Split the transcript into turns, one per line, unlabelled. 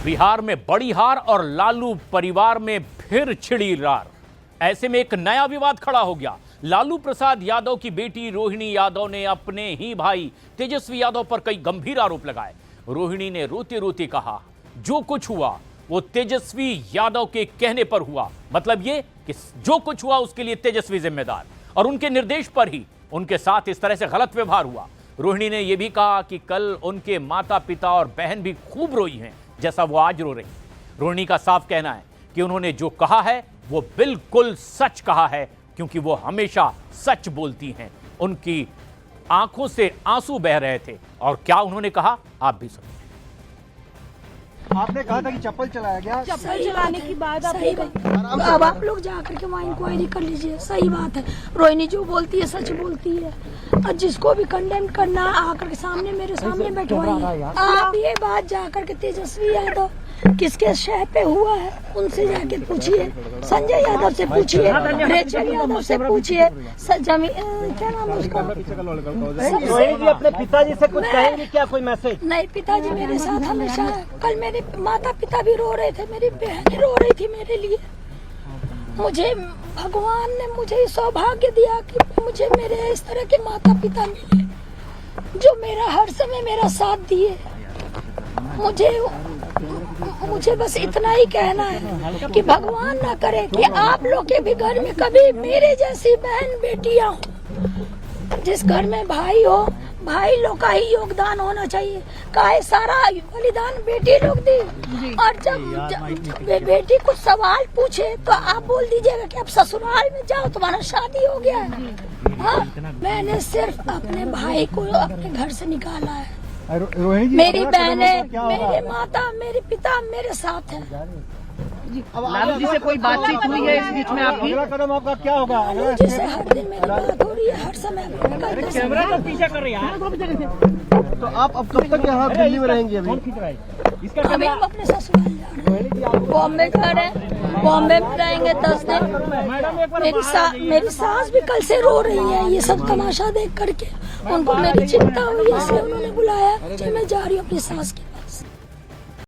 बिहार में बड़ी हार और लालू परिवार में फिर छिड़ी रार। ऐसे में एक नया विवाद खड़ा हो गया। लालू प्रसाद यादव की बेटी रोहिणी यादव ने अपने ही भाई तेजस्वी यादव पर कई गंभीर आरोप लगाए। रोहिणी ने रोते रोते कहा, जो कुछ हुआ वो तेजस्वी यादव के कहने पर हुआ। मतलब ये कि जो कुछ हुआ उसके लिए तेजस्वी जिम्मेदार और उनके निर्देश पर ही उनके साथ इस तरह से गलत व्यवहार हुआ। रोहिणी ने यह भी कहा कि कल उनके माता पिता और बहन भी खूब रोई हैं जैसा वो आज रो रही। रोहिणी का साफ कहना है कि उन्होंने जो कहा है वो बिल्कुल सच कहा है, क्योंकि वो हमेशा सच बोलती हैं। उनकी आंखों से आंसू बह रहे थे और क्या उन्होंने कहा आप भी सुनिए।
आपने कहा था कि चप्पल चलाया गया।
चप्पल चलाने की बात अब आप लोग जाकर के वहाँ इंक्वायरी कर लीजिए। सही बात है, रोहिणी जो बोलती है सच बोलती है। और जिसको भी कंडेम करना आकर के सामने मेरे सामने बैठवाइए। आप ये बात जाकर के तेजस्वी यादव किसके शह पे हुआ है उनसे जाके पूछिए, संजय यादव से पूछिए, रेचल यादव से पूछिए, क्या नाम है उसका।
रोहिणी जी अपने पिताजी से कुछ कहेंगे क्या, कोई मैसेज?
नहीं, पिताजी मेरे साथ हमेशा है। कल मेरे माता पिता भी रो रहे थे, मेरी बहन रो रही थी मेरे लिए। मुझे भगवान ने मुझे सौभाग्य दिया कि मुझे मेरे इस तरह के माता पिता मिले जो मेरा हर समय मेरा साथ दिए। मुझे बस इतना ही कहना है कि भगवान ना करे कि आप लोग के भी घर में कभी मेरे जैसी बहन बेटियां हो। जिस घर में भाई हो, भाई लोग का ही योगदान होना चाहिए। काहे सारा बलिदान बेटी लोग दी। और जब बेटी कुछ सवाल पूछे तो आप बोल दीजिएगा कि आप ससुराल में जाओ, तुम्हारा शादी हो गया है। हाँ, मैंने सिर्फ अपने भाई को अपने घर से निकाला है। मेरी बहनें, मेरे माता, मेरे पिता मेरे साथ हैं।
लालू जी से कोई बातचीत हुई है इस बीच में आपकी?
अगला कदम आपका क्या होगा?
लालू जी से हर दिन मेरी बात हो रही है, हर समय।
कैमरा का पीछा कर रही है।
तो आप अब कब तक यहाँ दिल्ली में रहेंगे?
अभी हम अपने ससुराल जा रहे हैं। बॉम्बे घर है, बॉम्बे में रहेंगे 10 दिन। मेरी सास भी कल से रो रही है ये सब तमाशा देख करके। उनको मेरी चिंता हुई, इसलिए उन्होंने बुलाया कि मैं जा रही हूँ अपनी सास के।